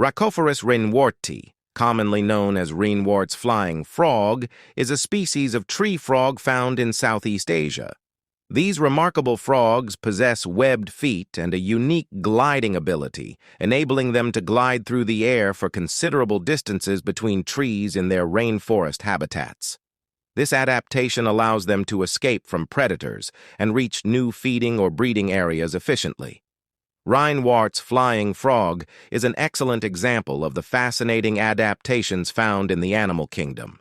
Rhinoceros reinwardti, commonly known as Reinwardt's flying frog, is a species of tree frog found in Southeast Asia. These remarkable frogs possess webbed feet and a unique gliding ability, enabling them to glide through the air for considerable distances between trees in their rainforest habitats. This adaptation allows them to escape from predators and reach new feeding or breeding areas efficiently. Reinwardt's flying frog is an excellent example of the fascinating adaptations found in the animal kingdom.